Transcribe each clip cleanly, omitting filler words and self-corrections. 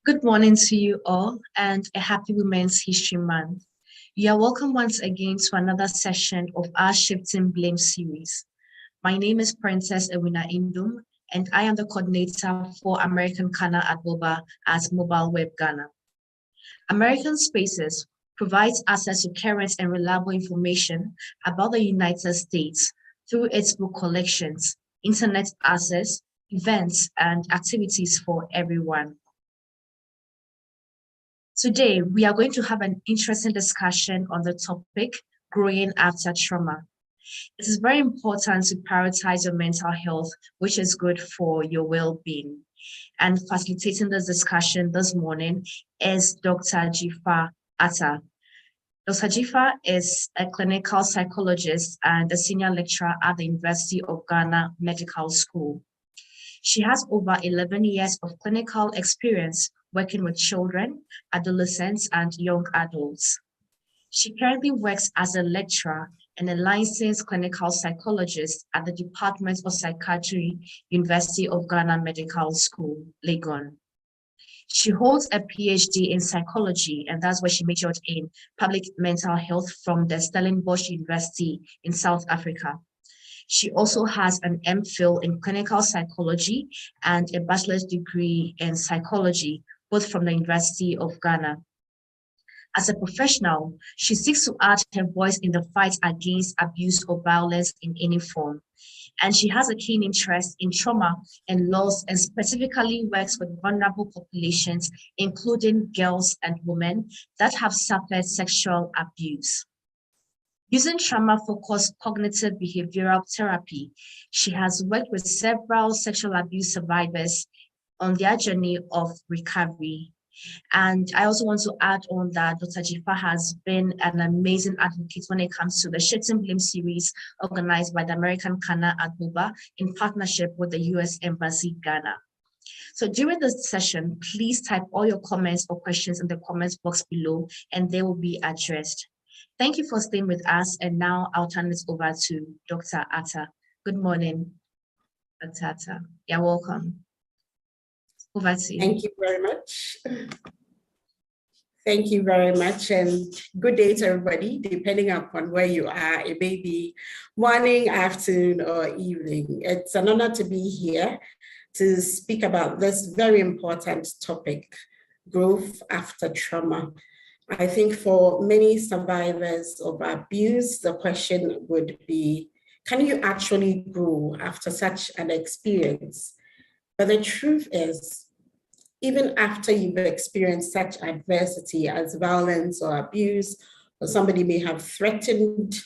Good morning to you all and a happy Women's History Month. You are welcome once again to another session of our Shifting Blame series. My name is Princess Ewina Indum and I am the coordinator for American Kana at WOBA at Mobile Web Ghana. American Spaces provides access to current and reliable information about the United States through its book collections, internet access, events, and activities for everyone. Today, we are going to have an interesting discussion on the topic, growing after trauma. It is very important to prioritize your mental health, which is good for your well-being. And facilitating this discussion this morning is Dr. Jifa Atta. Dr. Jifa is a clinical psychologist and a senior lecturer at the University of Ghana Medical School. She has over 11 years of clinical experience working with children, adolescents, and young adults. She currently works as a lecturer and a licensed clinical psychologist at the Department of Psychiatry, University of Ghana Medical School, Legon. She holds a PhD in psychology, and that's where she majored in public mental health from the Stellenbosch University in South Africa. She also has an MPhil in clinical psychology and a bachelor's degree in psychology, both from the University of Ghana. As a professional, she seeks to add her voice in the fight against abuse or violence in any form. And she has a keen interest in trauma and loss and specifically works with vulnerable populations, including girls and women that have suffered sexual abuse. Using trauma-focused cognitive behavioral therapy, she has worked with several sexual abuse survivors on their journey of recovery. And I also want to add on that Dr. Jifa has been an amazing advocate when it comes to the Shifting Blame series organized by the American Kana at WOBA in partnership with the U.S. Embassy Ghana. So during this session, please type all your comments or questions in the comments box below and they will be addressed. Thank you for staying with us. And now I'll turn this over to Dr. Atta. Good morning, Dr. Atta. You're welcome. Over to you. Thank you very much. Thank you very much, and good day to everybody, depending upon where you are. It may be morning, afternoon, or evening. It's an honor to be here to speak about this very important topic, growth after trauma. I think for many survivors of abuse, the question would be, can you actually grow after such an experience? But the truth is, even after you've experienced such adversity as violence or abuse, or somebody may have threatened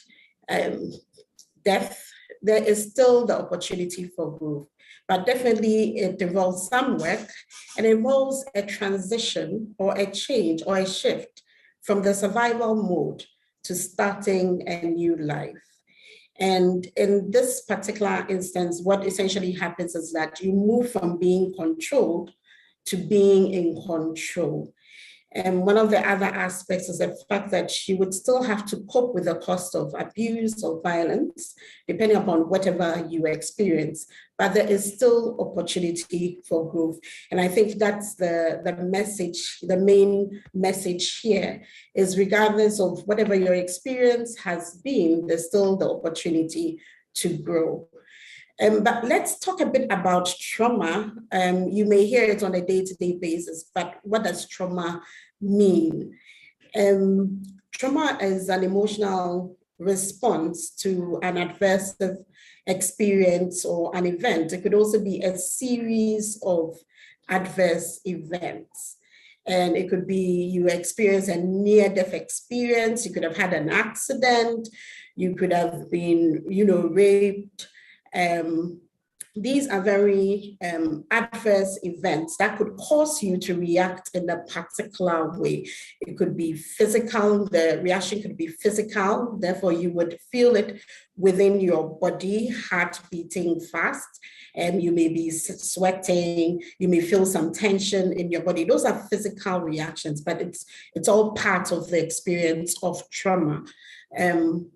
death, there is still the opportunity for growth. But definitely it involves some work and involves a transition or a change or a shift from the survival mode to starting a new life. And in this particular instance, what essentially happens is that you move from being controlled to being in control. And one of the other aspects is the fact that you would still have to cope with the cost of abuse or violence, depending upon whatever you experience, but there is still opportunity for growth. And I think that's the message, the main message here is regardless of whatever your experience has been, there's still the opportunity to grow. But let's talk a bit about trauma. You may hear it on a day-to-day basis, but what does trauma mean? Trauma is an emotional response to an adverse experience or an event. It could also be a series of adverse events. And it could be you experience a near-death experience, you could have had an accident, you could have been, raped. These are very adverse events that could cause you to react in a particular way. It could be physical, the reaction could be physical, therefore you would feel it within your body, heart beating fast, and you may be sweating, you may feel some tension in your body. Those are physical reactions, but it's all part of the experience of trauma. And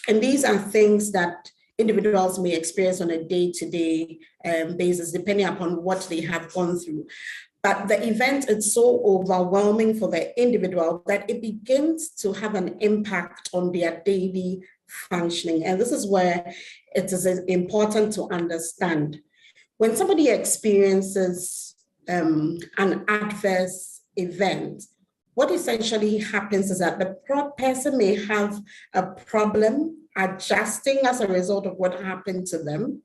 these are things that individuals may experience on a day-to-day basis, depending upon what they have gone through. But the event is so overwhelming for the individual that it begins to have an impact on their daily functioning. And this is where it is important to understand. When somebody experiences an adverse event, what essentially happens is that the person may have a problem adjusting as a result of what happened to them,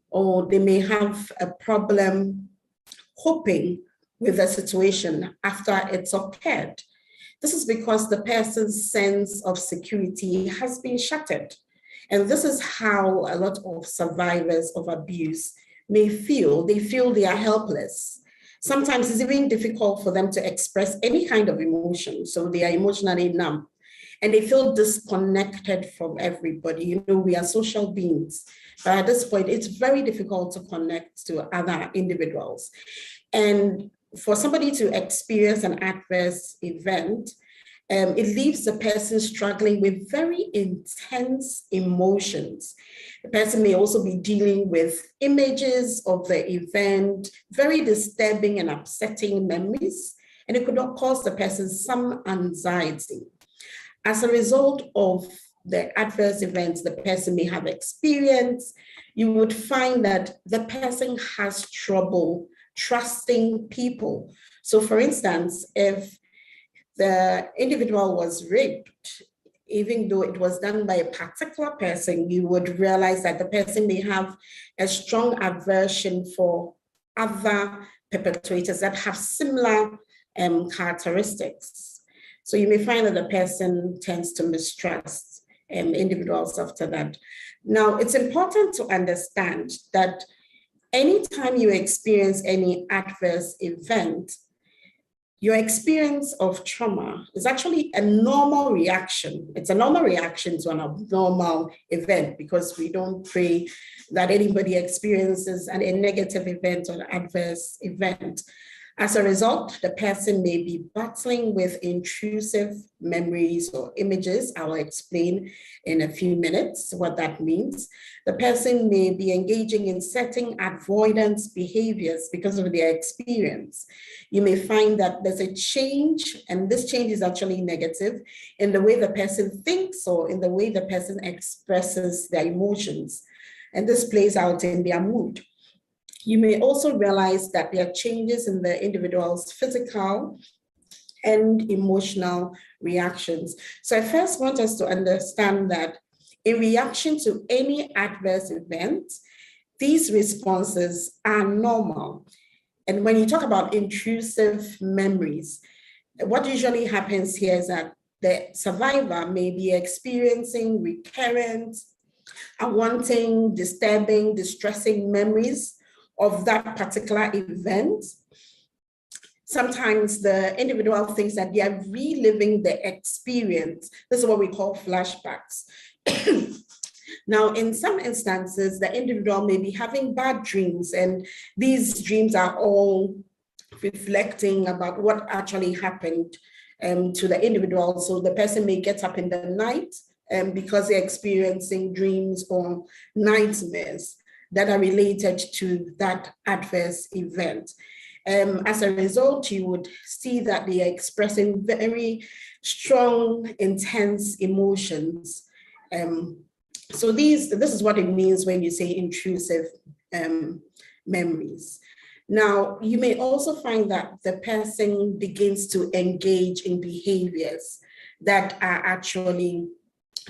or they may have a problem coping with the situation after it's occurred. This is because the person's sense of security has been shattered. And this is how a lot of survivors of abuse may feel. They feel they are helpless. Sometimes it's even difficult for them to express any kind of emotion. So they are emotionally numb and they feel disconnected from everybody. You know, we are social beings, but at this point, it's very difficult to connect to other individuals. And for somebody to experience an adverse event, it leaves the person struggling with very intense emotions. The person may also be dealing with images of the event, very disturbing and upsetting memories, and it could cause the person some anxiety. As a result of the adverse events the person may have experienced, you would find that the person has trouble trusting people. So for instance, if the individual was raped, even though it was done by a particular person, you would realize that the person may have a strong aversion for other perpetrators that have similar characteristics. So you may find that the person tends to mistrust individuals after that. Now, it's important to understand that anytime you experience any adverse event, your experience of trauma is actually a normal reaction. It's a normal reaction to an abnormal event, because we don't pray that anybody experiences a negative event or an adverse event. As a result, the person may be battling with intrusive memories or images. I'll explain in a few minutes what that means. The person may be engaging in certain avoidance behaviors because of their experience. You may find that there's a change, and this change is actually negative, in the way the person thinks or in the way the person expresses their emotions. And this plays out in their mood. You may also realize that there are changes in the individual's physical and emotional reactions. So I first want us to understand that in reaction to any adverse event, these responses are normal. And when you talk about intrusive memories, what usually happens here is that the survivor may be experiencing recurrent, unwanted, disturbing, distressing memories of that particular event. Sometimes the individual thinks that they are reliving the experience. This is what we call flashbacks. Now, in some instances, the individual may be having bad dreams, and these dreams are all reflecting about what actually happened to the individual. So the person may get up in the night because they're experiencing dreams or nightmares that are related to that adverse event. As a result, you would see that they are expressing very strong, intense emotions. So this is what it means when you say intrusive memories. Now, you may also find that the person begins to engage in behaviors that are actually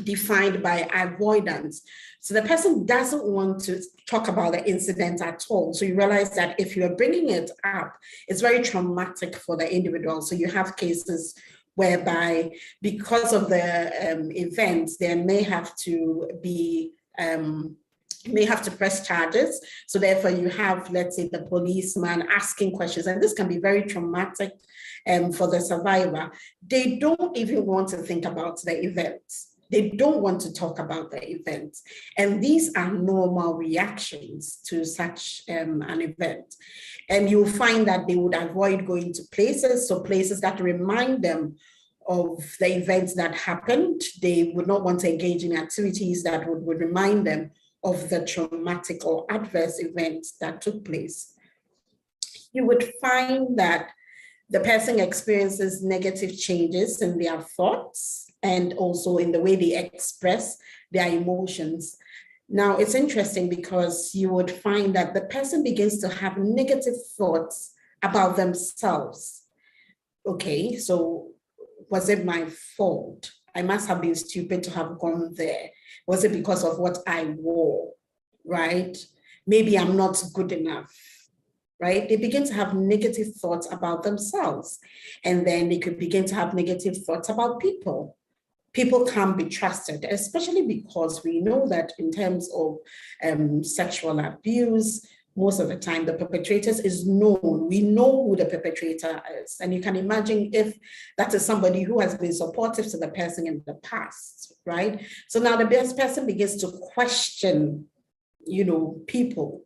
defined by avoidance. So the person doesn't want to talk about the incident at all. So you realize that if you're bringing it up, it's very traumatic for the individual. So you have cases whereby because of the events, they may have to be press charges. So therefore you have, let's say, the policeman asking questions, and this can be very traumatic for the survivor. They don't even want to think about the events. They don't want to talk about the event. And these are normal reactions to such an event. And you'll find that they would avoid going to places, so places that remind them of the events that happened. They would not want to engage in activities that would remind them of the traumatic or adverse events that took place. you would find that the person experiences negative changes in their thoughts and also in the way they express their emotions. Now, it's interesting because you would find that the person begins to have negative thoughts about themselves. Okay, so was it my fault? I must have been stupid to have gone there. Was it because of what I wore, right? Maybe I'm not good enough, right? They begin to have negative thoughts about themselves. And then they could begin to have negative thoughts about people. People can't be trusted, especially because we know that in terms of sexual abuse, most of the time the perpetrators is known. We know who the perpetrator is. And you can imagine if that is somebody who has been supportive to the person in the past, right? So now the best person begins to question, people.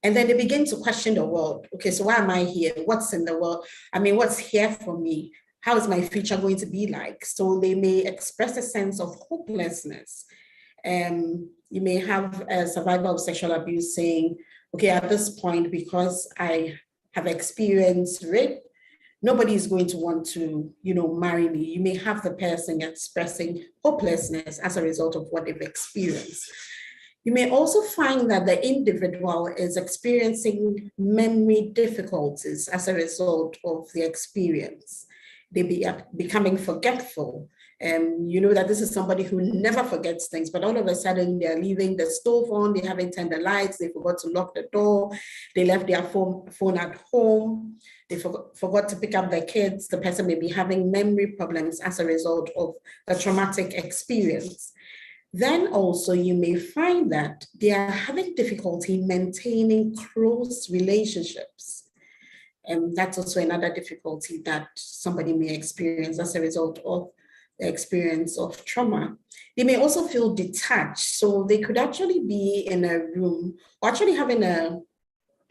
And then they begin to question the world. Okay, so why am I here? What's in the world? I mean, what's here for me? How is my future going to be like? So they may express a sense of hopelessness. You may have a survivor of sexual abuse saying, okay, at this point, because I have experienced rape, nobody is going to want to, marry me. You may have the person expressing hopelessness as a result of what they've experienced. You may also find that the individual is experiencing memory difficulties as a result of the experience. They be becoming forgetful. You know that this is somebody who never forgets things, but all of a sudden they're leaving the stove on, they haven't turned the lights, they forgot to lock the door, they left their phone at home, they forgot to pick up their kids. The person may be having memory problems as a result of the traumatic experience. Then also you may find that they are having difficulty maintaining close relationships. And that's also another difficulty that somebody may experience as a result of the experience of trauma. They may also feel detached. So they could actually be in a room or actually having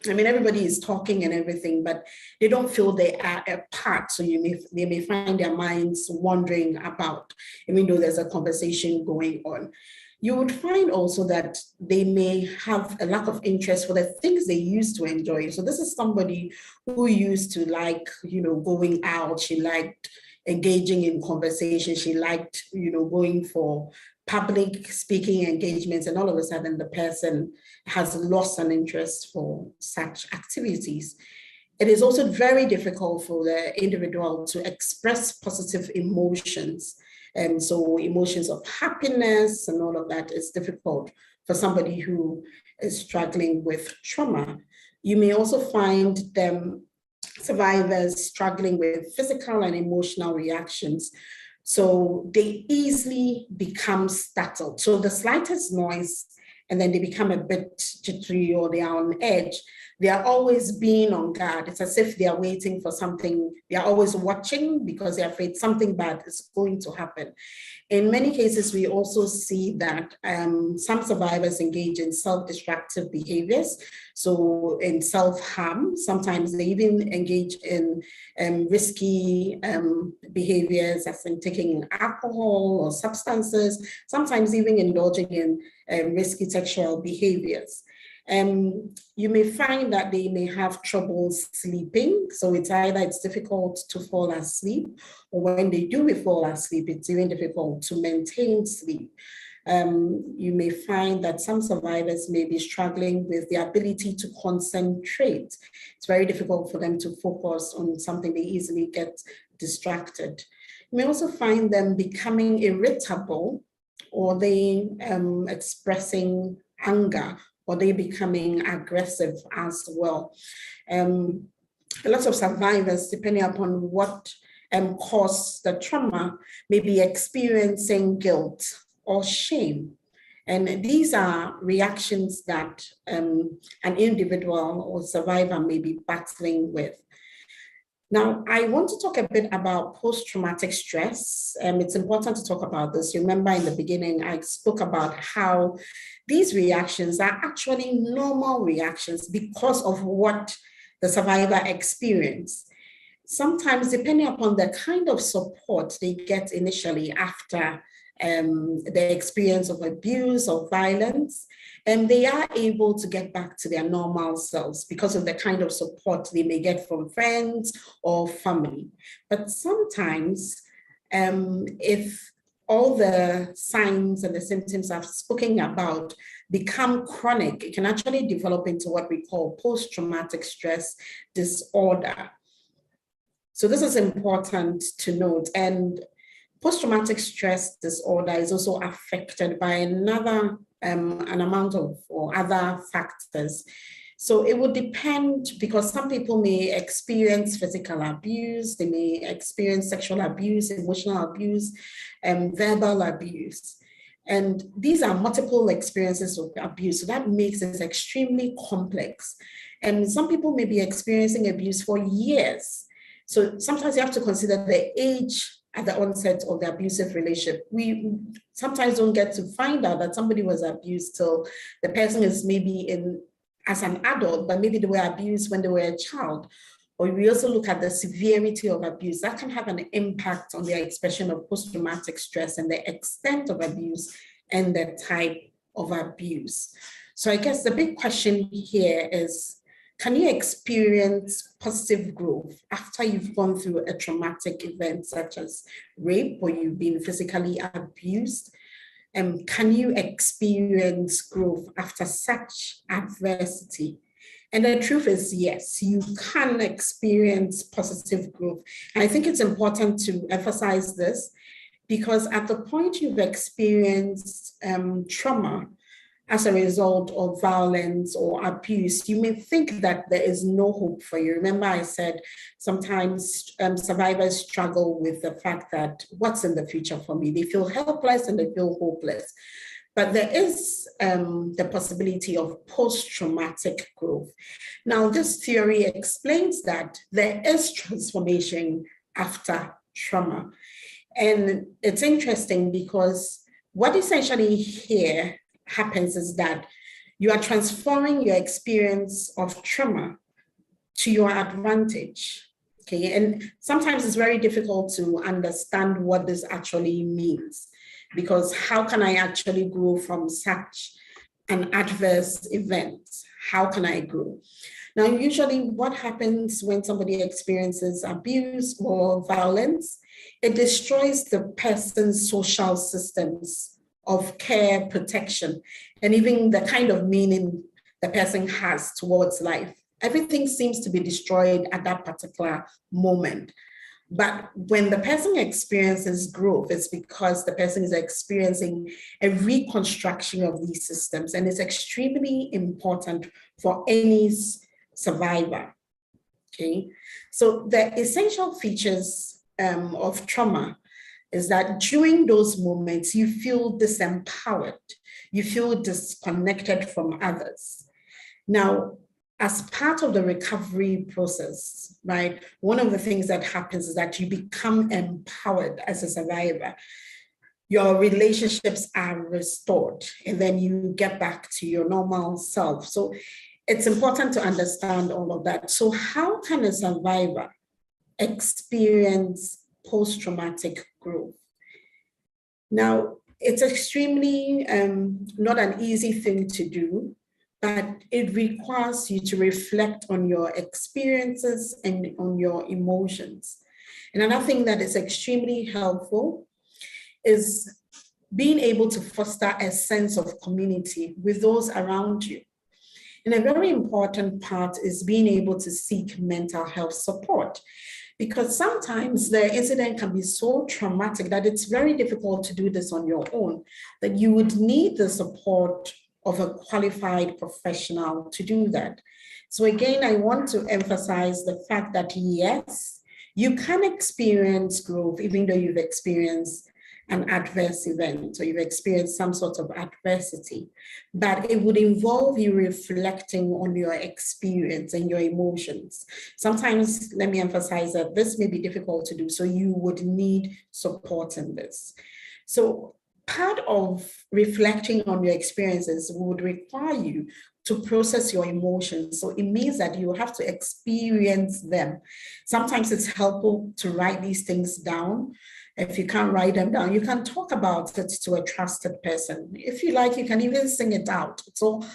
everybody is talking and everything, but they don't feel they are a part. So they may find their minds wandering about, even though there's a conversation going on. You would find also that they may have a lack of interest for the things they used to enjoy. So this is somebody who used to like, going out. She liked engaging in conversation. She liked, going for public speaking engagements, and all of a sudden the person has lost an interest for such activities. It is also very difficult for the individual to express positive emotions. And so emotions of happiness and all of that is difficult for somebody who is struggling with trauma. You may also find them survivors struggling with physical and emotional reactions. So they easily become startled. So the slightest noise, and then they become a bit jittery or they are on edge. They are always being on guard. It's as if they are waiting for something. They are always watching because they're afraid something bad is going to happen. In many cases, we also see that some survivors engage in self-destructive behaviors. So in self-harm, sometimes they even engage in risky behaviors, as in taking alcohol or substances, sometimes even indulging in risky sexual behaviors. You may find that they may have trouble sleeping. So it's difficult to fall asleep, or when they do fall asleep, it's even difficult to maintain sleep. You may find that some survivors may be struggling with the ability to concentrate. It's very difficult for them to focus on something. They easily get distracted. You may also find them becoming irritable, or they expressing anger, or they becoming aggressive as well. A lot of survivors, depending upon what caused the trauma, may be experiencing guilt or shame. And these are reactions that an individual or survivor may be battling with. Now, I want to talk a bit about post-traumatic stress. It's important to talk about this. You remember in the beginning, I spoke about how these reactions are actually normal reactions because of what the survivor experienced. Sometimes, depending upon the kind of support they get initially after the experience of abuse or violence, and they are able to get back to their normal selves because of the kind of support they may get from friends or family. But sometimes, if all the signs and the symptoms I've spoken about become chronic, it can actually develop into what we call post-traumatic stress disorder. So this is important to note. And post-traumatic stress disorder is also affected by an amount of or other factors. So it would depend, because some people may experience physical abuse, they may experience sexual abuse, emotional abuse, and verbal abuse. And these are multiple experiences of abuse. So that makes it extremely complex. And some people may be experiencing abuse for years. So sometimes you have to consider the age at the onset of the abusive relationship. We sometimes don't get to find out that somebody was abused till the person is maybe as an adult, but maybe they were abused when they were a child. Or we also look at the severity of abuse. That can have an impact on the expression of post-traumatic stress and the extent of abuse and the type of abuse. So I guess the big question here is, can you experience positive growth after you've gone through a traumatic event such as rape or you've been physically abused? Can you experience growth after such adversity? And the truth is, yes, you can experience positive growth. And I think it's important to emphasize this, because at the point you've experienced trauma as a result of violence or abuse, you may think that there is no hope for you. Remember, I said sometimes survivors struggle with the fact that what's in the future for me? They feel helpless and they feel hopeless. But there is the possibility of post-traumatic growth. Now, this theory explains that there is transformation after trauma. And it's interesting because what essentially here happens is that you are transforming your experience of trauma to your advantage. Okay, and sometimes it's very difficult to understand what this actually means, because how can I actually grow from such an adverse event? How can I grow? Now, usually what happens when somebody experiences abuse or violence, it destroys the person's social systems of care, protection, and even the kind of meaning the person has towards life. Everything seems to be destroyed at that particular moment. But when the person experiences growth, it's because the person is experiencing a reconstruction of these systems, and it's extremely important for any survivor. Okay, so the essential features of trauma is that during those moments, you feel disempowered, you feel disconnected from others. Now, as part of the recovery process, right, one of the things that happens is that you become empowered as a survivor. Your relationships are restored, and then you get back to your normal self. So it's important to understand all of that. So how can a survivor experience post-traumatic growth? Now, it's extremely not an easy thing to do, but it requires you to reflect on your experiences and on your emotions. And another thing that is extremely helpful is being able to foster a sense of community with those around you. And a very important part is being able to seek mental health support, because sometimes the incident can be so traumatic that it's very difficult to do this on your own, that you would need the support of a qualified professional to do that. So again, I want to emphasize the fact that yes, you can experience growth even though you've experienced an adverse event or you've experienced some sort of adversity, but it would involve you reflecting on your experience and your emotions. Sometimes, let me emphasize that this may be difficult to do, so you would need support in this. So part of reflecting on your experiences would require you to process your emotions. So it means that you have to experience them. Sometimes it's helpful to write these things down. If you can't write them down, you can talk about it to a trusted person. If you like, you can even sing it out. It's all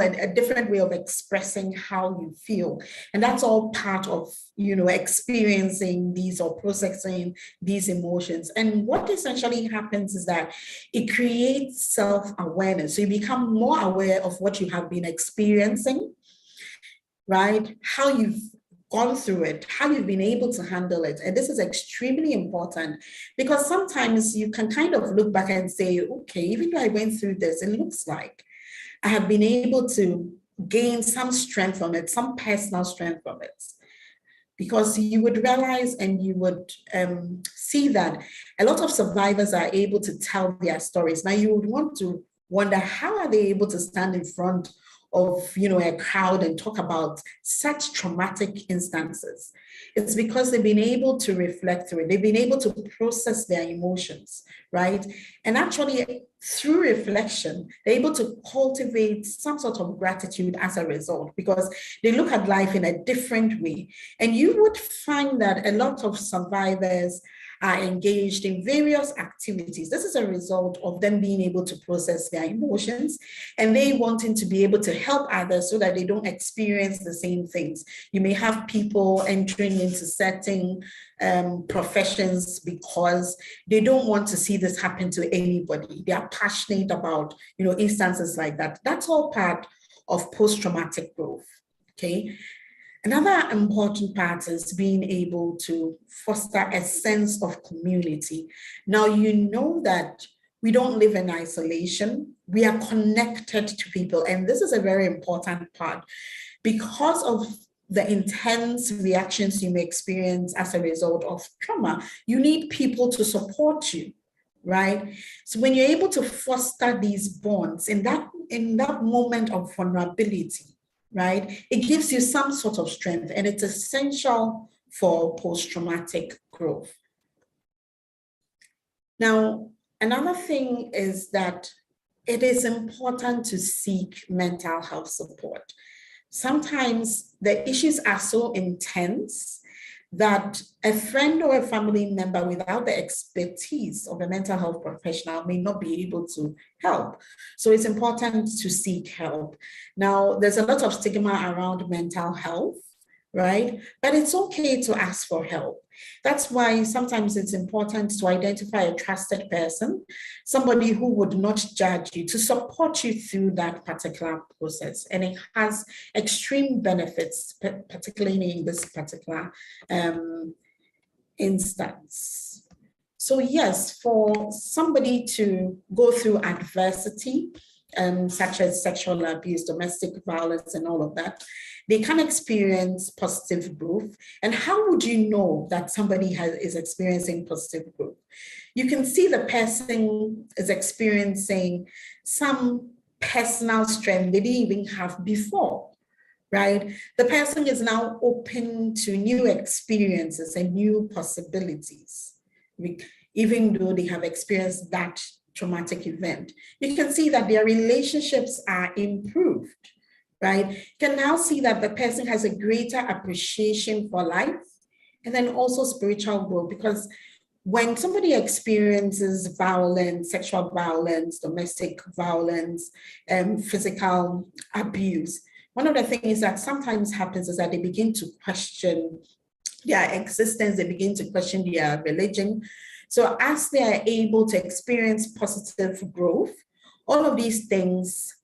a different way of expressing how you feel. And that's all part of, experiencing these or processing these emotions. And what essentially happens is that it creates self-awareness. So you become more aware of what you have been experiencing, right? How you've gone through it, how you've been able to handle it. And this is extremely important because sometimes you can kind of look back and say, okay, even though I went through this, it looks like I have been able to gain some strength from it, some personal strength from it. Because you would realize and you would see that a lot of survivors are able to tell their stories. Now you would want to wonder, how are they able to stand in front of a crowd and talk about such traumatic instances? It's because they've been able to reflect through it. They've been able to process their emotions, right? And actually, through reflection, they're able to cultivate some sort of gratitude as a result, because they look at life in a different way. And you would find that a lot of survivors are engaged in various activities. This is a result of them being able to process their emotions and they wanting to be able to help others so that they don't experience the same things. You may have people entering into certain professions because they don't want to see this happen to anybody. They are passionate about, instances like that. That's all part of post-traumatic growth, okay? Another important part is being able to foster a sense of community. Now, you know that we don't live in isolation. We are connected to people. And this is a very important part because of the intense reactions you may experience as a result of trauma. You need people to support you, right? So when you're able to foster these bonds in that moment of vulnerability, right, it gives you some sort of strength, and it's essential for post-traumatic growth. Now, another thing is that it is important to seek mental health support. Sometimes the issues are so intense that a friend or a family member without the expertise of a mental health professional may not be able to help. So it's important to seek help. Now, there's a lot of stigma around mental health, right? But it's okay to ask for help. That's why sometimes it's important to identify a trusted person, somebody who would not judge you, to support you through that particular process. And it has extreme benefits, particularly in this particular instance. So yes, for somebody to go through adversity, such as sexual abuse, domestic violence, and all of that, they can experience positive growth. And how would you know that somebody is experiencing positive growth? You can see the person is experiencing some personal strength they didn't even have before, right? The person is now open to new experiences and new possibilities, even though they have experienced that traumatic event. You can see that their relationships are improved, right? You can now see that the person has a greater appreciation for life and then also spiritual growth, because when somebody experiences violence, sexual violence, domestic violence, physical abuse, one of the things that sometimes happens is that they begin to question their existence, they begin to question their religion. So as they are able to experience positive growth, all of these things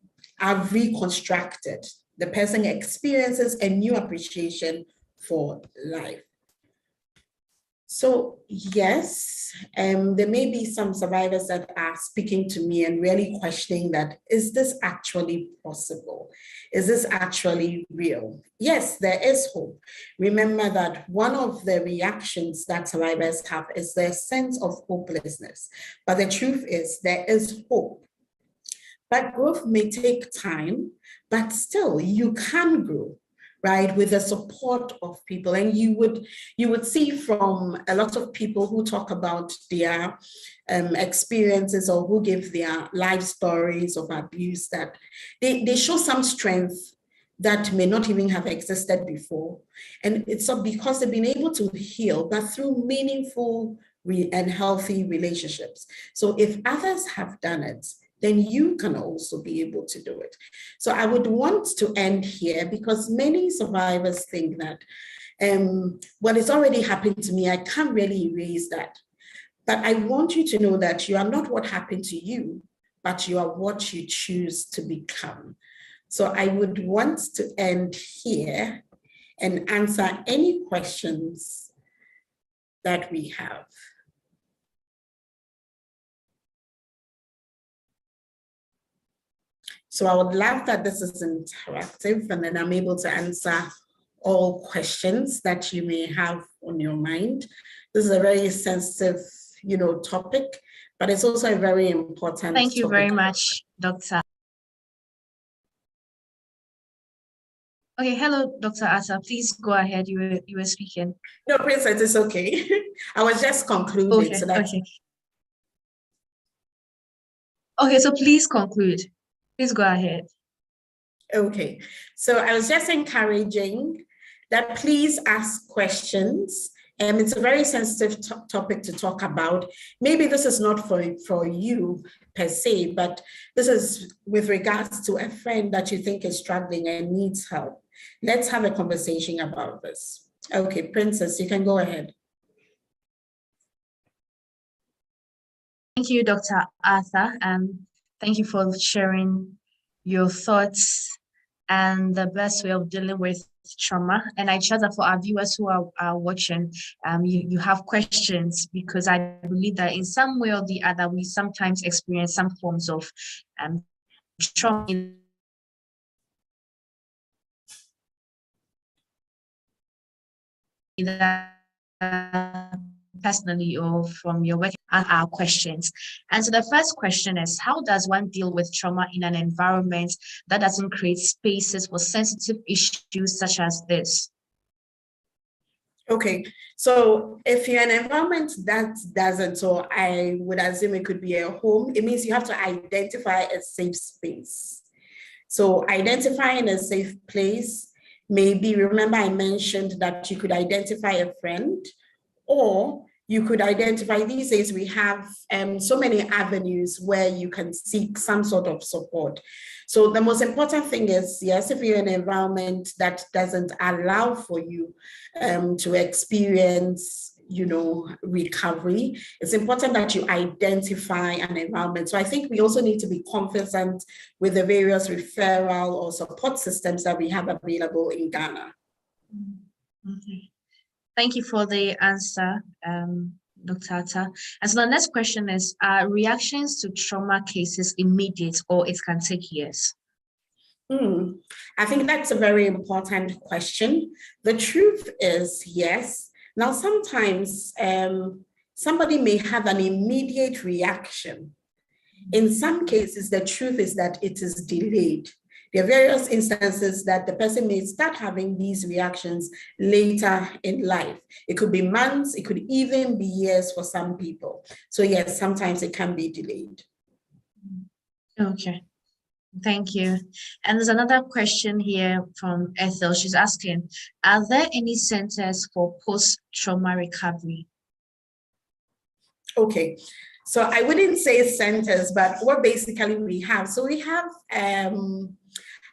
are reconstructed. The person experiences a new appreciation for life. So yes, there may be some survivors that are speaking to me and really questioning that, is this actually possible? Is this actually real? Yes, there is hope. Remember that one of the reactions that survivors have is their sense of hopelessness. But the truth is there is hope. But growth may take time, but still you can grow, right, with the support of people. And you would see from a lot of people who talk about their experiences or who give their life stories of abuse that they show some strength that may not even have existed before. And it's because they've been able to heal, but through meaningful and healthy relationships. So if others have done it, then you can also be able to do it. So I would want to end here because many survivors think that, well, it's already happened to me, I can't really erase that. But I want you to know that you are not what happened to you, but you are what you choose to become. So I would want to end here and answer any questions that we have. So I would love that this is interactive and then I'm able to answer all questions that you may have on your mind. This is a very sensitive, topic, but it's also a very important Thank you topic. very much, Dr. Okay, hello, Dr. Asa. Please go ahead. You were speaking. No, Princess, it's okay. I was just concluding. Okay, so that's okay. Okay, so please conclude. Please go ahead. Okay, so I was just encouraging that please ask questions. It's a very sensitive topic to talk about. Maybe this is not for you per se, but this is with regards to a friend that you think is struggling and needs help. Let's have a conversation about this. Okay, Princess, you can go ahead. Thank you, Dr. Arthur. Thank you for sharing your thoughts and the best way of dealing with trauma. And I trust that for our viewers who are watching, you have questions, because I believe that in some way or the other, we sometimes experience some forms of trauma either personally or from your work, and our questions. And so the first question is, how does one deal with trauma in an environment that doesn't create spaces for sensitive issues such as this? Okay, so if you're in an environment that doesn't, so I would assume it could be a home, it means you have to identify a safe space. So identifying a safe place, maybe, remember I mentioned that you could identify a friend, or you could identify, these days we have so many avenues where you can seek some sort of support. So the most important thing is, yes, if you're in an environment that doesn't allow for you to experience recovery, it's important that you identify an environment. So I think we also need to be confident with the various referral or support systems that we have available in Ghana. Okay. Thank you for the answer, Dr. Atta. And so the next question is, are reactions to trauma cases immediate, or it can take years? I think that's a very important question. The truth is, yes. Now, sometimes somebody may have an immediate reaction. In some cases, the truth is that it is delayed. There are various instances that the person may start having these reactions later in life. It could be months, it could even be years for some people. So yes, sometimes it can be delayed. Okay. Thank you. And there's another question here from Ethel. She's asking, are there any centers for post-trauma recovery? Okay, so I wouldn't say centers, but what basically we have. So we have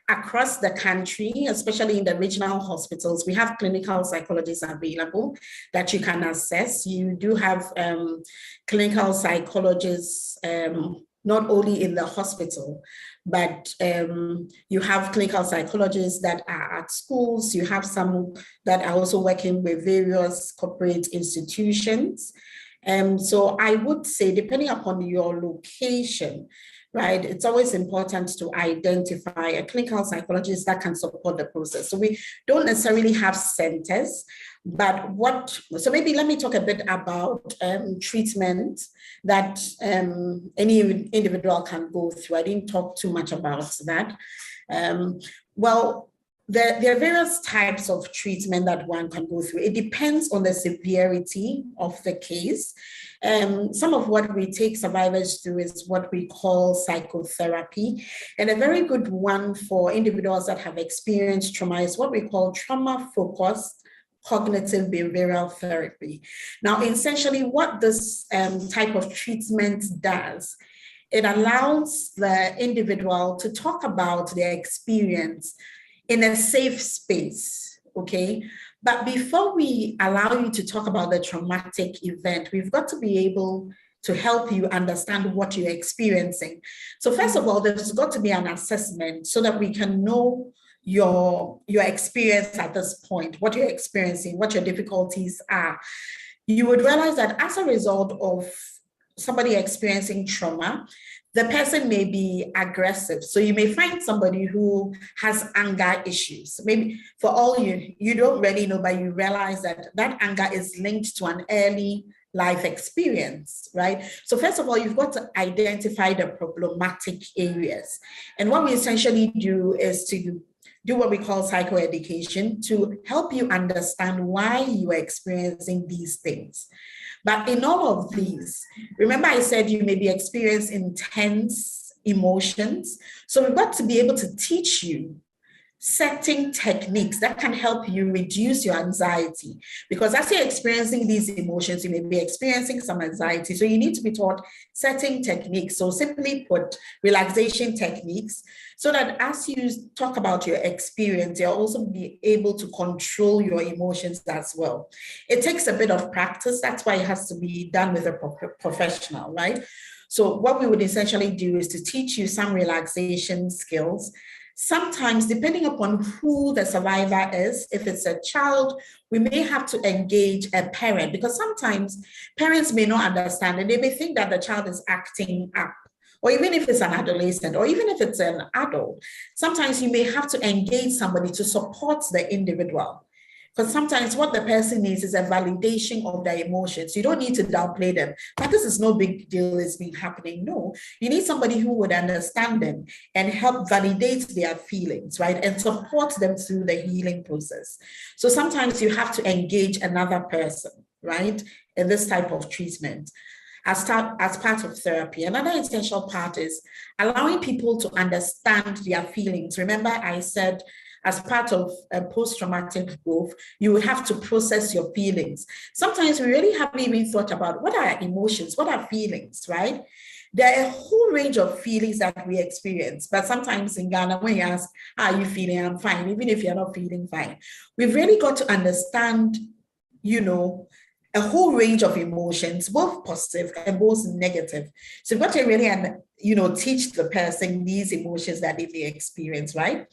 across the country, especially in the regional hospitals, we have clinical psychologists available that you can access. You do have clinical psychologists not only in the hospital, but you have clinical psychologists that are at schools. You have some that are also working with various corporate institutions. So I would say, depending upon your location, right, it's always important to identify a clinical psychologist that can support the process. So we don't necessarily have centers, but so maybe let me talk a bit about treatment that any individual can go through. I didn't talk too much about that. There are various types of treatment that one can go through. It depends on the severity of the case. Some of what we take survivors through is what we call psychotherapy. And a very good one for individuals that have experienced trauma is what we call trauma-focused cognitive behavioral therapy. Now, essentially what this type of treatment does, it allows the individual to talk about their experience in a safe space, okay? But before we allow you to talk about the traumatic event, we've got to be able to help you understand what you're experiencing. So first of all, there's got to be an assessment so that we can know your experience at this point, what you're experiencing, what your difficulties are. You would realize that as a result of somebody experiencing trauma, the person may be aggressive. So you may find somebody who has anger issues. Maybe for all you don't really know, but you realize that that anger is linked to an early life experience, right? So first of all, you've got to identify the problematic areas. And what we essentially do is to do what we call psychoeducation to help you understand why you are experiencing these things. But in all of these, remember I said you may be experiencing intense emotions. So we've got to be able to teach you setting techniques that can help you reduce your anxiety. Because as you're experiencing these emotions, you may be experiencing some anxiety. So you need to be taught setting techniques. So simply put, relaxation techniques, so that as you talk about your experience, you'll also be able to control your emotions as well. It takes a bit of practice. That's why it has to be done with a professional, right? So what we would essentially do is to teach you some relaxation skills. Sometimes, depending upon who the survivor is, if it's a child, we may have to engage a parent, because sometimes parents may not understand and they may think that the child is acting up. Or even if it's an adolescent, or even if it's an adult, sometimes you may have to engage somebody to support the individual. Because sometimes what the person needs is a validation of their emotions. You don't need to downplay them. But this is no big deal, it's been happening. No, you need somebody who would understand them and help validate their feelings, right? And support them through the healing process. So sometimes you have to engage another person, right? In this type of treatment as part of therapy. Another essential part is allowing people to understand their feelings. Remember, I said, as part of post-traumatic growth, you will have to process your feelings. Sometimes we really haven't even thought about what are emotions, what are feelings, right? There are a whole range of feelings that we experience, but sometimes in Ghana, when you ask, how are you feeling? I'm fine, even if you're not feeling fine. We've really got to understand, a whole range of emotions, both positive and both negative. So you've got to really, teach the person these emotions that they may experience, right?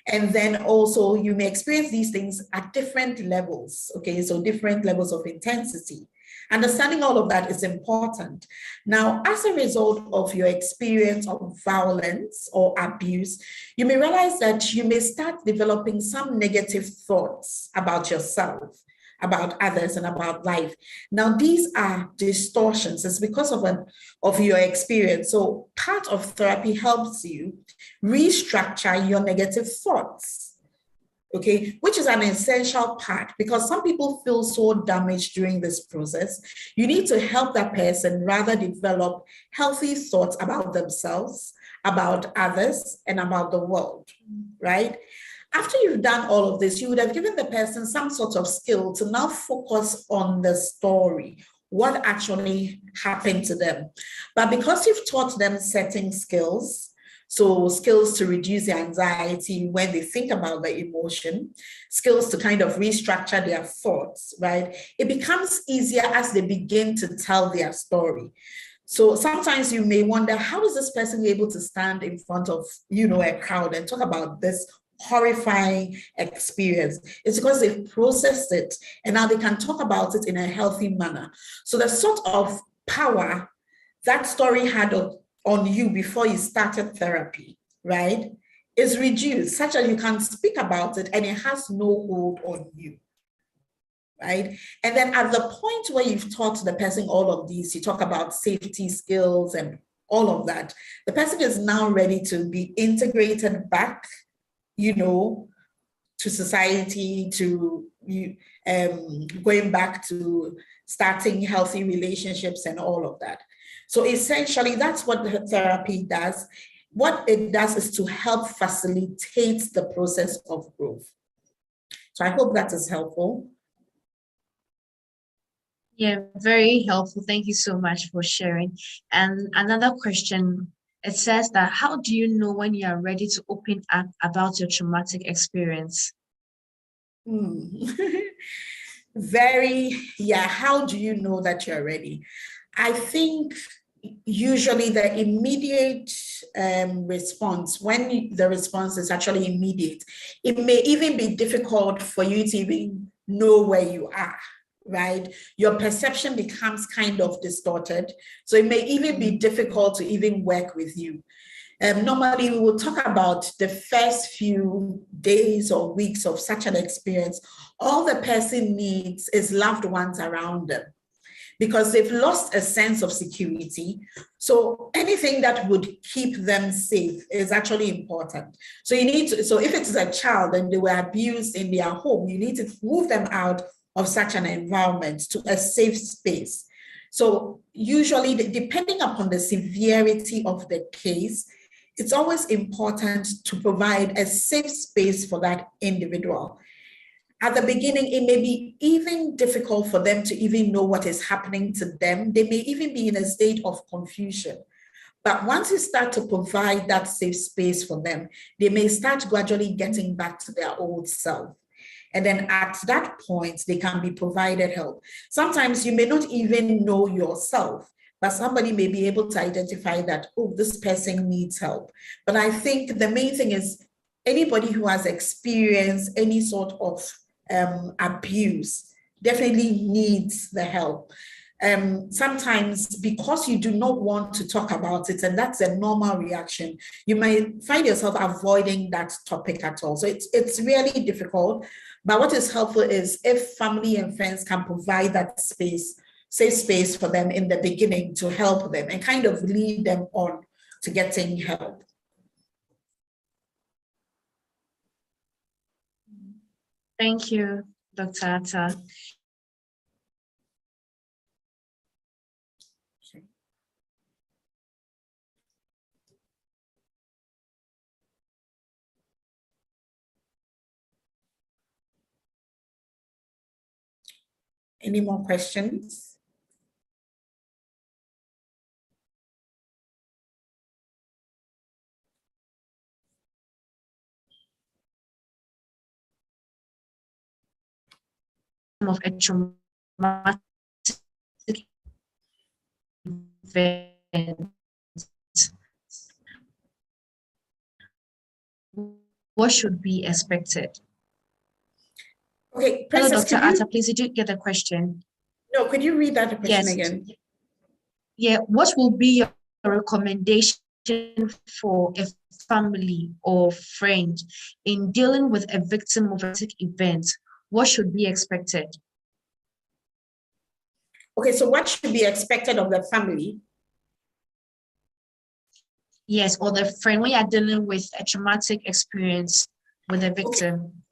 And then also you may experience these things at different levels, okay? So different levels of intensity. Understanding all of that is important. Now, as a result of your experience of violence or abuse, you may realize that you may start developing some negative thoughts about yourself, about others, and about life. Now, these are distortions. It's because of your experience. So part of therapy helps you restructure your negative thoughts, okay, which is an essential part, because some people feel so damaged during this process. You need to help that person rather develop healthy thoughts about themselves, about others, and about the world, right? After you've done all of this, you would have given the person some sort of skill to now focus on the story, what actually happened to them. But because you've taught them certain skills, so skills to reduce the anxiety when they think about the emotion, skills to kind of restructure their thoughts, right? It becomes easier as they begin to tell their story. So sometimes you may wonder, how is this person able to stand in front of, a crowd and talk about this horrifying experience? It's because they've processed it and now they can talk about it in a healthy manner. So the sort of power that story had on you before you started therapy, right, is reduced such that you can speak about it and it has no hold on you, right? And then at the point where you've taught the person all of these, you talk about safety skills and all of that, the person is now ready to be integrated back, to society, to going back to starting healthy relationships and all of that. So essentially, that's what the therapy does. What it does is to help facilitate the process of growth. So I hope that is helpful. Yeah, very helpful. Thank you so much for sharing. And another question, it says that how do you know when you are ready to open up about your traumatic experience? Hmm. How do you know that you're ready? I think usually the immediate response, when the response is actually immediate, it may even be difficult for you to even know where you are, right? Your perception becomes kind of distorted. So it may even be difficult to even work with you. Normally, we will talk about the first few days or weeks of such an experience. All the person needs is loved ones around them because they've lost a sense of security. So anything that would keep them safe is actually important. So so if it's a child and they were abused in their home, you need to move them out of such an environment to a safe space. So usually, depending upon the severity of the case, it's always important to provide a safe space for that individual. At the beginning, it may be even difficult for them to even know what is happening to them. They may even be in a state of confusion. But once you start to provide that safe space for them, they may start gradually getting back to their old self. And then at that point, they can be provided help. Sometimes you may not even know yourself, but somebody may be able to identify that, oh, this person needs help. But I think the main thing is anybody who has experienced any sort of abuse definitely needs the help. Sometimes because you do not want to talk about it, and that's a normal reaction, you might find yourself avoiding that topic at all. So it's really difficult. But what is helpful is if family and friends can provide that space, safe space for them in the beginning to help them and kind of lead them on to getting help. Thank you, Dr. Atta. Any more questions? Of a traumatic event, what should be expected? Okay, Hello, Princess, Dr. could you, Atta, please, did you get the question? no, could you read that question Yes. again? Yeah, what will be your recommendation for a family or friend in dealing with a victim of a traumatic event? What should be expected? Okay, so what should be expected of the family? Yes, or the friend when you're dealing with a traumatic experience with a victim.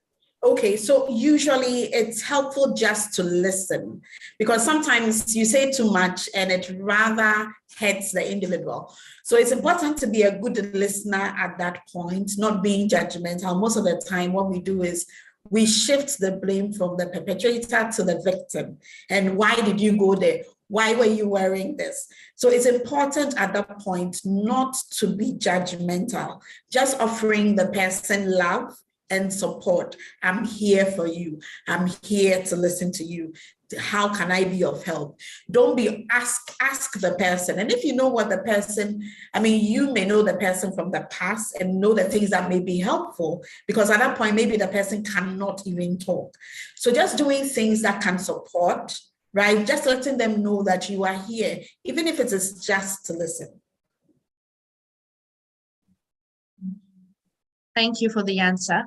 Okay, so usually it's helpful just to listen because sometimes you say too much and it rather hurts the individual. So it's important to be a good listener at that point, not being judgmental. Most of the time, what we do is we shift the blame from the perpetrator to the victim. And why did you go there? Why were you wearing this? So it's important at that point not to be judgmental, just offering the person love and support. I'm here for you. I'm here to listen to you. How can I be of help? Don't be ask the person. And if you know what the person, I mean, you may know the person from the past and know the things that may be helpful because at that point, maybe the person cannot even talk. So just doing things that can support, right? Just letting them know that you are here, even if it is just to listen. Thank you for the answer.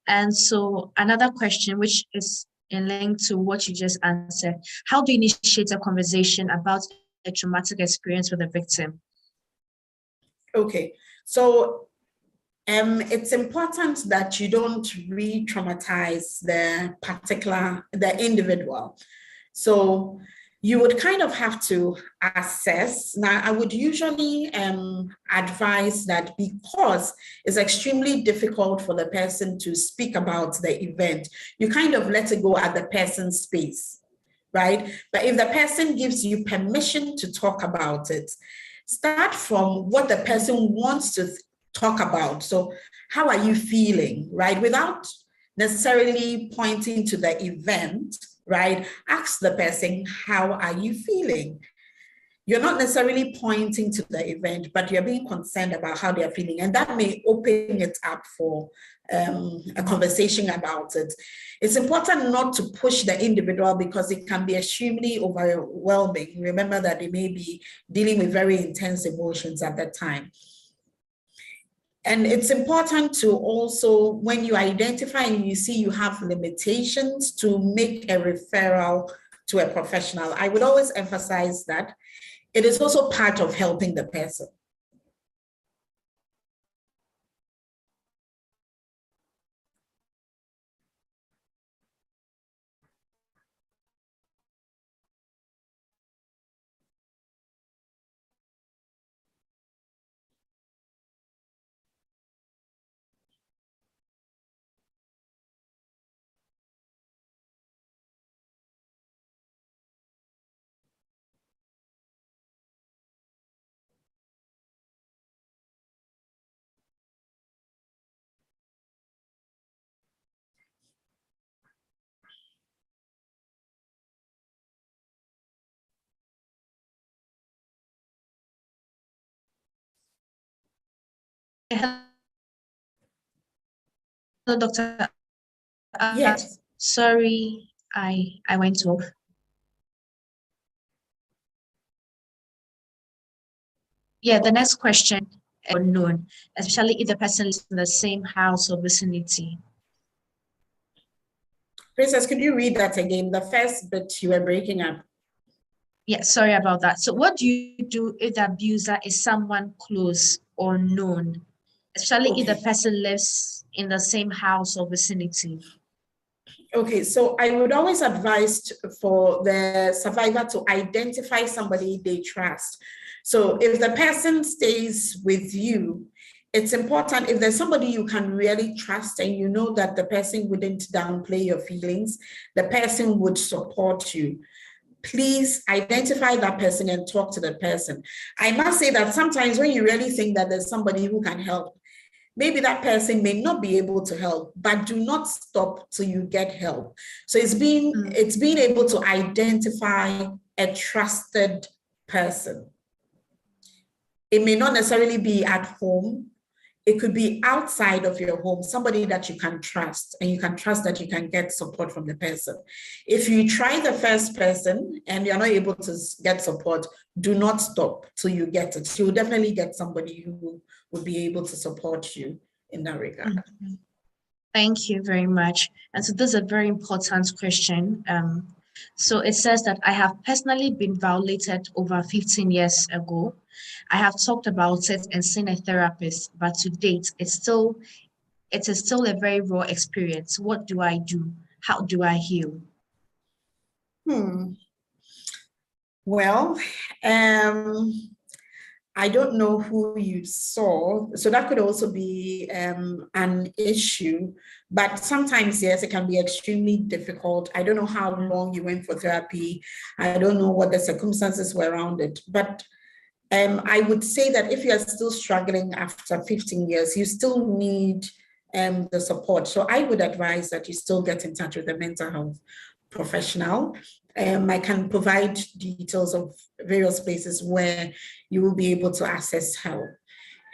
And so another question, which is in link to what you just answered, how do you initiate a conversation about a traumatic experience with a victim? Okay, so it's important that you don't re-traumatize the individual. So you would kind of have to assess. Now, I would usually advise that because it's extremely difficult for the person to speak about the event, you kind of let it go at the person's space, right? But if the person gives you permission to talk about it, start from what the person wants to talk about. So how are you feeling, right? Without necessarily pointing to the event, right? Ask the person, how are you feeling? You're not necessarily pointing to the event, but you're being concerned about how they're feeling. And that may open it up for a conversation about it. It's important not to push the individual because it can be extremely overwhelming. Remember that they may be dealing with very intense emotions at that time. And it's important to also, when you identify and you see you have limitations, to make a referral to a professional. I would always emphasize that it is also part of helping the person. Hello, Dr. Yes. Sorry, I went off. Yeah, the next question, unknown, especially if the person is in the same house or vicinity. Princess, could you read that again? The first bit you were breaking up. Yeah, sorry about that. So what do you do if the abuser is someone close or known, especially if the person lives in the same house or vicinity? Okay, so I would always advise for the survivor to identify somebody they trust. So if the person stays with you, it's important if there's somebody you can really trust and you know that the person wouldn't downplay your feelings, the person would support you. Please identify that person and talk to the person. I must say that sometimes when you really think that there's somebody who can help, maybe that person may not be able to help, but do not stop till you get help. So it's being able to identify a trusted person. It may not necessarily be at home. It could be outside of your home, somebody that you can trust, and you can trust that you can get support from the person. If you try the first person and you're not able to get support, do not stop till you get it. You'll definitely get somebody who will be able to support you in that regard. Mm-hmm. Thank you very much. And so this is a very important question. So it says that I have personally been violated over 15 years ago. I have talked about it and seen a therapist, but to date, it is still a very raw experience. What do I do? How do I heal? Well, I don't know who you saw, so that could also be an issue, but sometimes, yes, it can be extremely difficult. I don't know how long you went for therapy. I don't know what the circumstances were around it, but I would say that if you are still struggling after 15 years, you still need the support. So I would advise that you still get in touch with a mental health professional. I can provide details of various places where you will be able to access help.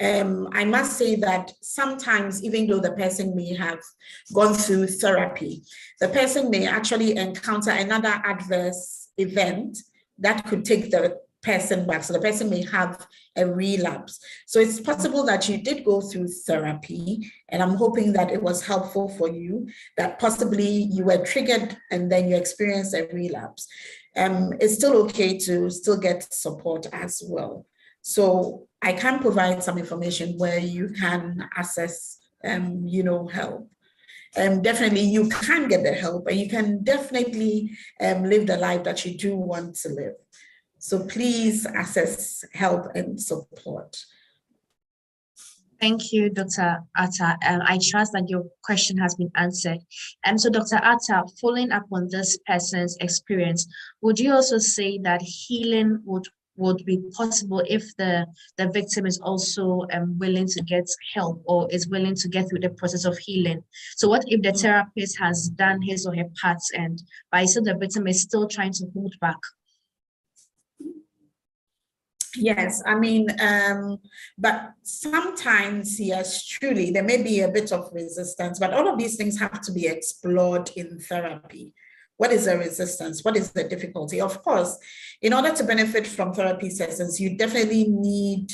I must say that sometimes, even though the person may have gone through therapy, the person may actually encounter another adverse event that could take the person back. So the person may have a relapse. So it's possible that you did go through therapy, and I'm hoping that it was helpful for you, that possibly you were triggered and then you experienced a relapse. It's still okay to still get support as well. So I can provide some information where you can access, help. Definitely you can get the help, and you can definitely live the life that you do want to live. So please access help and support. Thank you, Dr. Atta. I trust that your question has been answered. So, Dr. Atta, following up on this person's experience, would you also say that healing would be possible if the victim is also willing to get help or is willing to get through the process of healing? So, what if the therapist has done his or her part and by so the victim is still trying to hold back? Yes, I mean, but sometimes, yes, truly, there may be a bit of resistance, but all of these things have to be explored in therapy. What is the resistance? What is the difficulty? Of course, in order to benefit from therapy sessions, you definitely need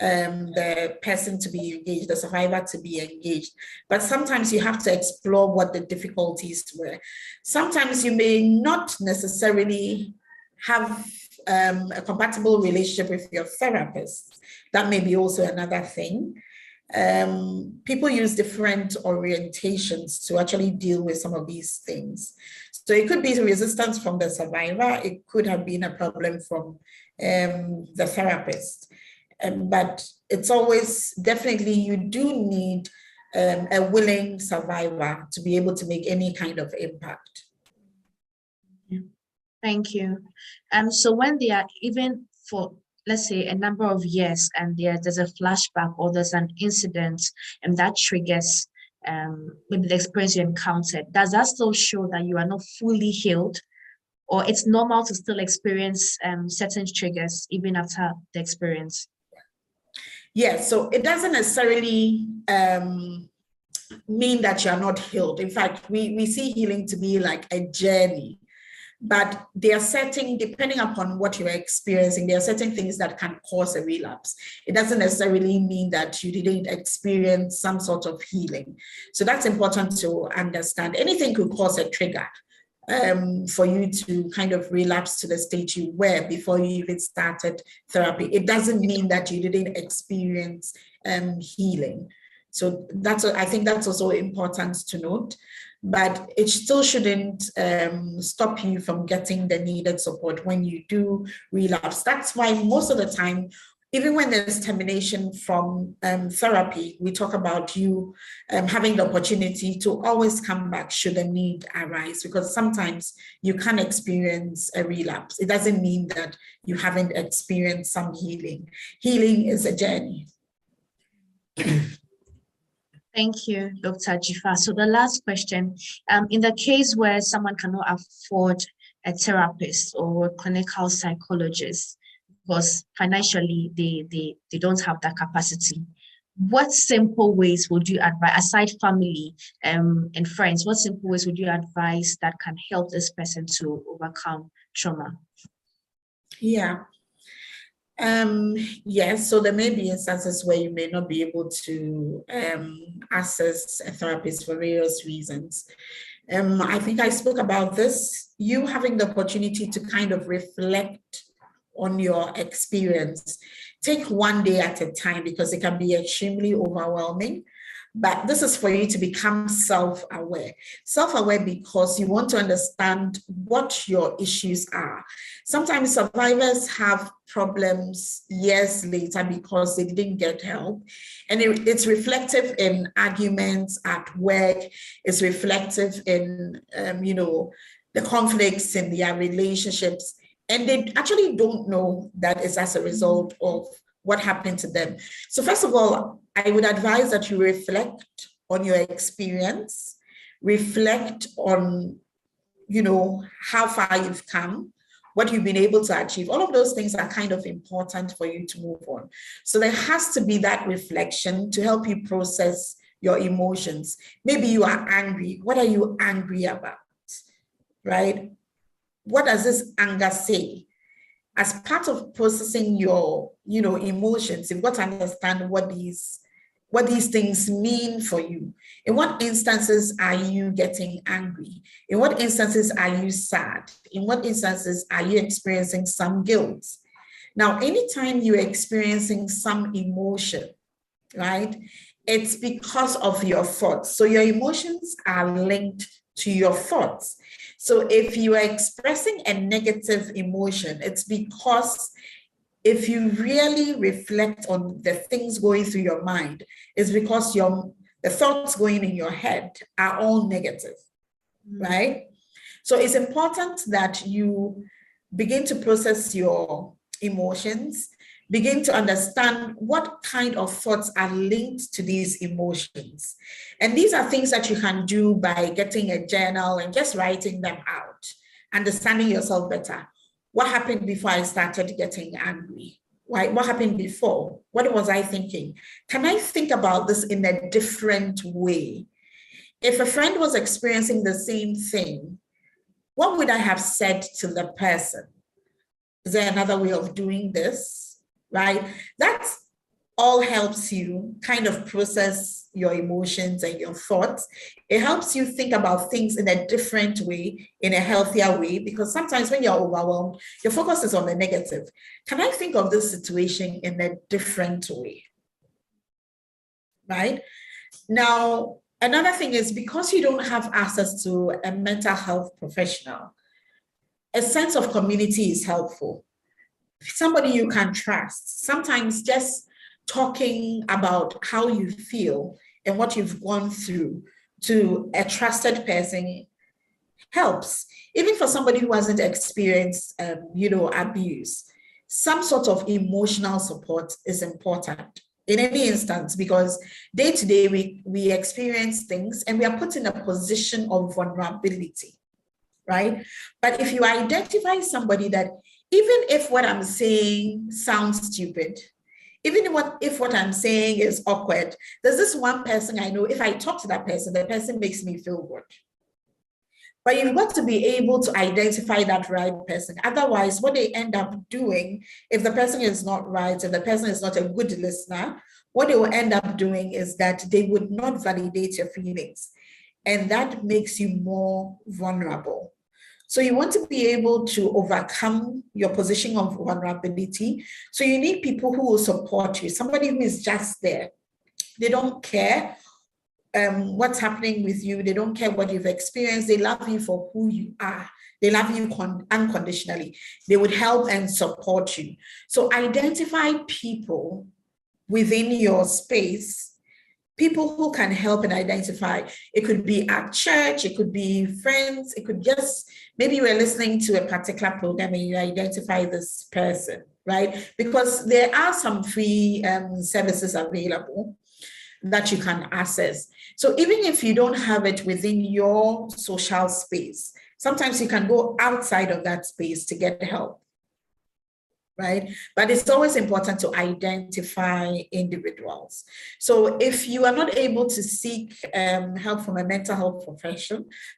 the person to be engaged, the survivor to be engaged. But sometimes you have to explore what the difficulties were. Sometimes you may not necessarily have a compatible relationship with your therapist. That may be also another thing. People use different orientations to actually deal with some of these things. So it could be resistance from the survivor. It could have been a problem from the therapist. But it's always, definitely, you do need a willing survivor to be able to make any kind of impact. Thank you. So when they are, even for, let's say, a number of years and there's a flashback or there's an incident and that triggers maybe the experience you encountered, does that still show that you are not fully healed, or it's normal to still experience certain triggers even after the experience? Yeah, so it doesn't necessarily mean that you're not healed. In fact, we see healing to be like a journey. But there are certain, depending upon what you're experiencing, there are certain things that can cause a relapse. It doesn't necessarily mean that you didn't experience some sort of healing. So that's important to understand. Anything could cause a trigger for you to kind of relapse to the state you were before you even started therapy. It doesn't mean that you didn't experience healing. So I think that's also important to note. But it still shouldn't stop you from getting the needed support when you do relapse. That's why most of the time, even when there's termination from therapy, we talk about you having the opportunity to always come back should a need arise, because sometimes you can experience a relapse. It doesn't mean that you haven't experienced some healing. Healing is a journey. Thank you, Dr. Jifa. So the last question, in the case where someone cannot afford a therapist or a clinical psychologist because financially they don't have that capacity, what simple ways would you advise, aside family and friends, what simple ways would you advise that can help this person to overcome trauma? Yeah. Yes, so there may be instances where you may not be able to access a therapist for various reasons. I think I spoke about this, you having the opportunity to kind of reflect on your experience. Take one day at a time, because it can be extremely overwhelming. But this is for you to become self-aware. Self-aware because you want to understand what your issues are. Sometimes survivors have problems years later because they didn't get help. And it's reflective in arguments at work. It's reflective in, the conflicts in their relationships. And they actually don't know that it's as a result of what happened to them. So first of all, I would advise that you reflect on your experience, reflect on, how far you've come, what you've been able to achieve. All of those things are kind of important for you to move on. So there has to be that reflection to help you process your emotions. Maybe you are angry. What are you angry about, right? What does this anger say? As part of processing your, emotions, you've got to understand what these things mean for you. In what instances are you getting angry? In what instances are you sad? In what instances are you experiencing some guilt? Now, anytime you're experiencing some emotion, right, it's because of your thoughts. So your emotions are linked to your thoughts. So if you are expressing a negative emotion, it's because if you really reflect on the things going through your mind, it's because the thoughts going in your head are all negative, right? So it's important that you begin to process your emotions, begin to understand what kind of thoughts are linked to these emotions. And these are things that you can do by getting a journal and just writing them out, understanding yourself better. What happened before I started getting angry? Why? What happened before? What was I thinking? Can I think about this in a different way? If a friend was experiencing the same thing, what would I have said to the person? Is there another way of doing this? Right? That all helps you kind of process your emotions and your thoughts. It helps you think about things in a different way, in a healthier way, because sometimes when you're overwhelmed, your focus is on the negative. Can I think of this situation in a different way? Right? Now, another thing is, because you don't have access to a mental health professional, a sense of community is helpful. Somebody you can trust. Sometimes just talking about how you feel and what you've gone through to a trusted person helps. Even for somebody who hasn't experienced, abuse, some sort of emotional support is important in any instance, because day to day we experience things and we are put in a position of vulnerability, right? But if you identify somebody that, even if what I'm saying sounds stupid, even if what I'm saying is awkward, there's this one person I know, if I talk to that person, the person makes me feel good. But you've got to be able to identify that right person. Otherwise, what they end up doing, if the person is not right, if the person is not a good listener, what they will end up doing is that they would not validate your feelings. And that makes you more vulnerable. So you want to be able to overcome your position of vulnerability. So you need people who will support you, somebody who is just there. They don't care what's happening with you. They don't care what you've experienced. They love you for who you are. They love you unconditionally. They would help and support you. So identify people within your space, people who can help and identify. It could be at church, it could be friends, it could just, maybe you were listening to a particular program and you identify this person, right? Because there are some free services available that you can access. So even if you don't have it within your social space, sometimes you can go outside of that space to get help, right? But it's always important to identify individuals. So if you are not able to seek help from a mental health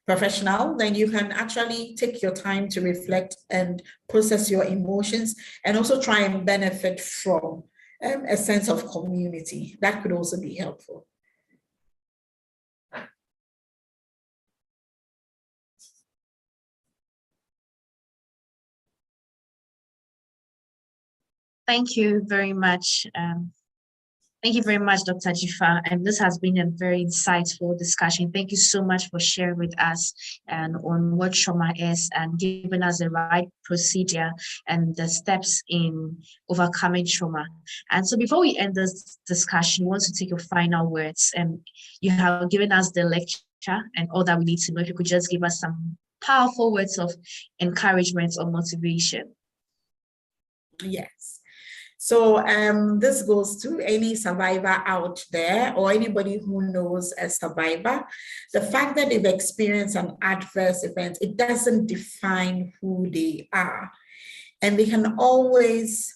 professional, then you can actually take your time to reflect and process your emotions, and also try and benefit from a sense of community. That could also be helpful. Thank you very much. Thank you very much, Dr. Jifa. And this has been a very insightful discussion. Thank you so much for sharing with us and on what trauma is and giving us the right procedure and the steps in overcoming trauma. And so before we end this discussion, we want to take your final words. And you have given us the lecture and all that we need to know. If you could just give us some powerful words of encouragement or motivation. Yes. So this goes to any survivor out there, or anybody who knows a survivor. The fact that they've experienced an adverse event, it doesn't define who they are. And they can always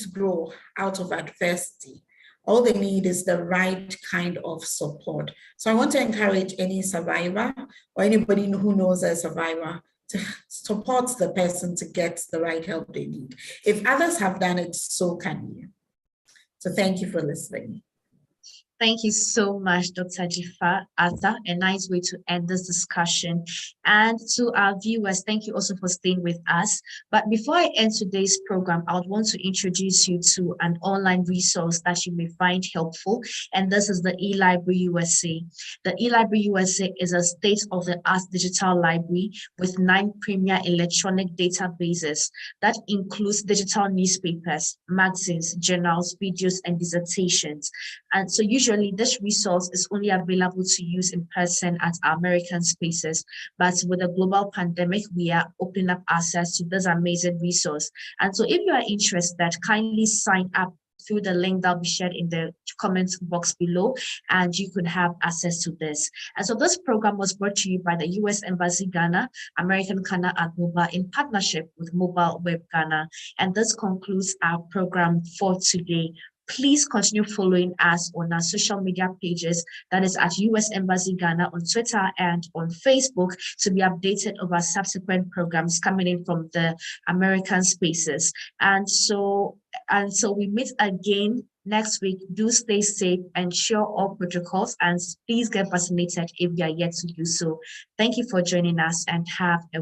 grow out of adversity. All they need is the right kind of support. So I want to encourage any survivor or anybody who knows a survivor to support the person to get the right help they need. If others have done it, so can you. So thank you for listening. Thank you so much, Dr. Jifa Arthur. A nice way to end this discussion. And to our viewers, thank you also for staying with us. But before I end today's program, I would want to introduce you to an online resource that you may find helpful. And this is the eLibrary USA. The eLibrary USA is a state-of-the-art digital library with 9 premier electronic databases that includes digital newspapers, magazines, journals, videos, and dissertations. And so usually this resource is only available to use in person at our American spaces. But with the global pandemic, we are opening up access to this amazing resource. And so if you are interested, kindly sign up through the link that will be shared in the comment box below, and you could have access to this. And so this program was brought to you by the U.S. Embassy Ghana, American Ghana at Mobile in partnership with Mobile Web Ghana. And this concludes our program for today. Please continue following us on our social media pages, that is at US Embassy Ghana on Twitter and on Facebook, to be updated about subsequent programs coming in from the American spaces. And so we meet again next week. Do stay safe, ensure all protocols, and please get vaccinated if you are yet to do so. Thank you for joining us and have a